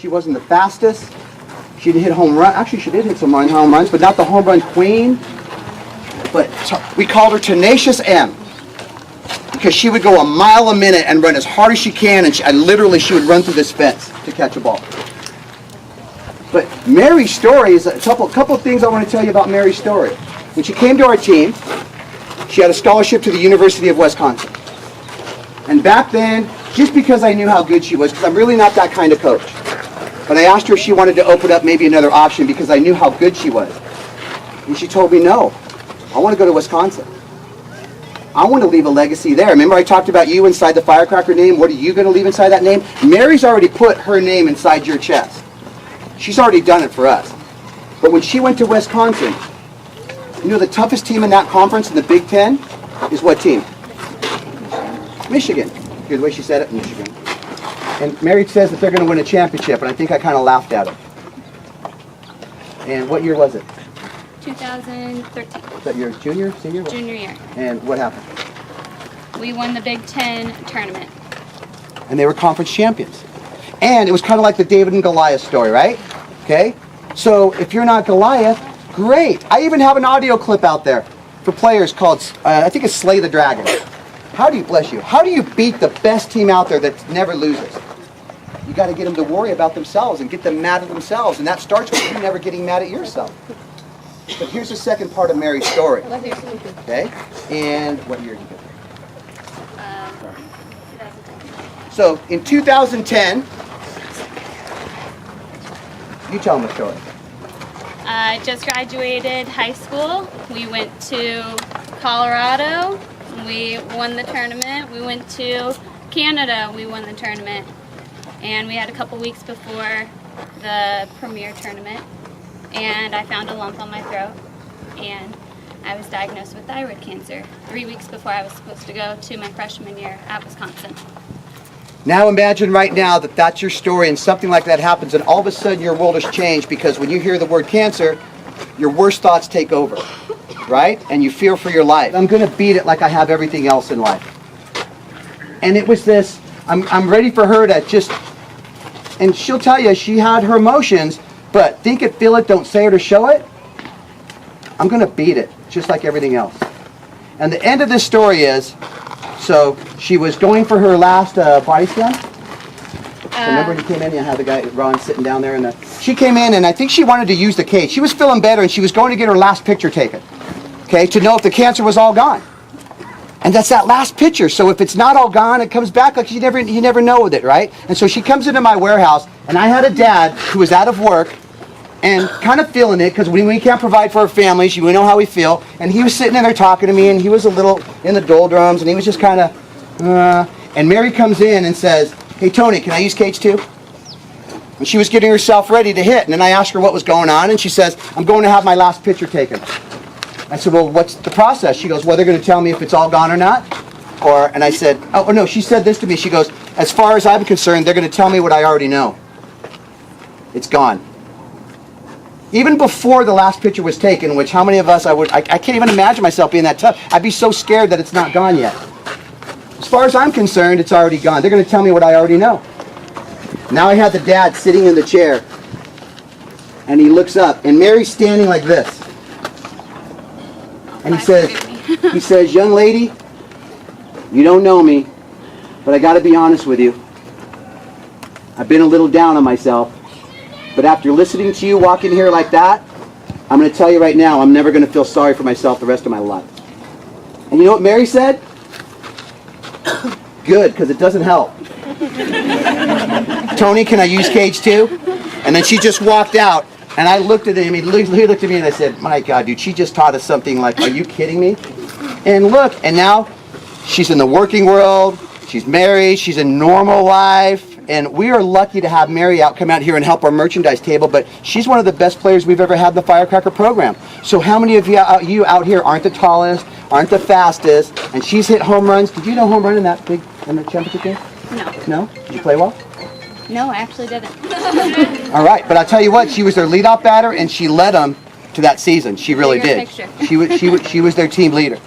She wasn't the fastest. She didn't hit home run. Actually, she did hit some home runs, but not the home run queen. But we called her Tenacious M because she would go a mile a minute and run as hard as she can, and literally she would run through this fence to catch a ball. But Mary's story is a couple of things I want to tell you about Mary's story. When she came to our team, she had a scholarship to the University of Wisconsin. And back then, just because I knew how good she was, because I'm really not that kind of coach, but I asked her if she wanted to open up maybe another option because I knew how good she was. And she told me, no, I want to go to Wisconsin. I want to leave a legacy there. Remember I talked about you inside the firecracker name? What are you going to leave inside that name? Mary's already put her name inside your chest. She's already done it for us. But when she went to Wisconsin, you know the toughest team in that conference in the Big Ten is what team? Michigan. Here's the way she said it, Michigan. And Mary says that they're going to win a championship, and I think I kind of laughed at it. And what year was it? 2013. Was that your junior, senior? Junior year. And what happened? We won the Big Ten tournament. And they were conference champions. And it was kind of like the David and Goliath story, right? Okay? So if you're not Goliath, great. I even have an audio clip out there for players called, I think it's Slay the Dragon. How do you, bless you, how do you beat the best team out there that never loses? You got to get them to worry about themselves and get them mad at themselves. And that starts with you never getting mad at yourself. But here's the second part of Mary's story. Okay? And what year did you get there? 2010. So in 2010, you tell them the story. I just graduated high school. We went to Colorado. We won the tournament. We went to Canada. We won the tournament. And we had a couple weeks before the premier tournament. And I found a lump on my throat. And I was diagnosed with thyroid cancer 3 weeks before I was supposed to go to my freshman year at Wisconsin. Now imagine right now that that's your story and something like that happens and all of a sudden your world has changed because when you hear the word cancer, your worst thoughts take over, right? And you fear for your life. I'm going to beat it like I have everything else in life. And it was this, I'm ready for her to just, and she'll tell you she had her emotions, but think it, feel it, don't say it or show it. I'm going to beat it, just like everything else. And the end of this story is, so she was going for her last body scan. Remember when you came in, you had the guy, Ron, sitting down there. She came in, and I think she wanted to use the cage. She was feeling better, and she was going to get her last picture taken, okay, to know if the cancer was all gone. And that's that last picture. So if it's not all gone, it comes back like you never know with it, right? And so she comes into my warehouse, and I had a dad who was out of work and kind of feeling it because we can't provide for our families. We know how we feel. And he was sitting in there talking to me, and he was a little in the doldrums, and he was just kind of, and Mary comes in and says, "Hey, Tony, can I use cage 2?" And she was getting herself ready to hit. And then I asked her what was going on, and she says, "I'm going to have my last picture taken." I said, "Well, what's the process?" She goes, "Well, they're going to tell me if it's all gone or not." And I said, oh, no, she said this to me. She goes, "As far as I'm concerned, they're going to tell me what I already know. It's gone." Even before the last picture was taken, which how many of us I can't even imagine myself being that tough. I'd be so scared that it's not gone yet. As far as I'm concerned, it's already gone. They're going to tell me what I already know. Now I had the dad sitting in the chair, and he looks up, and Mary's standing like this. And he says, "Young lady, you don't know me, but I got to be honest with you. I've been a little down on myself. But after listening to you walk in here like that, I'm going to tell you right now, I'm never going to feel sorry for myself the rest of my life." And you know what Mary said? "Good, because it doesn't help." "Tony, can I use cage 2?" And then she just walked out, and I looked at him, he looked at me, and I said, "My God, dude, she just taught us something like, are you kidding me?" And look, and now she's in the working world, she's married, she's in normal life. And we are lucky to have Mary come out here and help our merchandise table, but she's one of the best players we've ever had in the Firecracker program. So how many of you out here aren't the tallest, aren't the fastest, and she's hit home runs? Did you know home run in the championship game? No. No? Did you play well? No, I actually didn't. All right, but I'll tell you what, she was their leadoff batter, and she led them to that season. She really did. Picture. She was their team leader.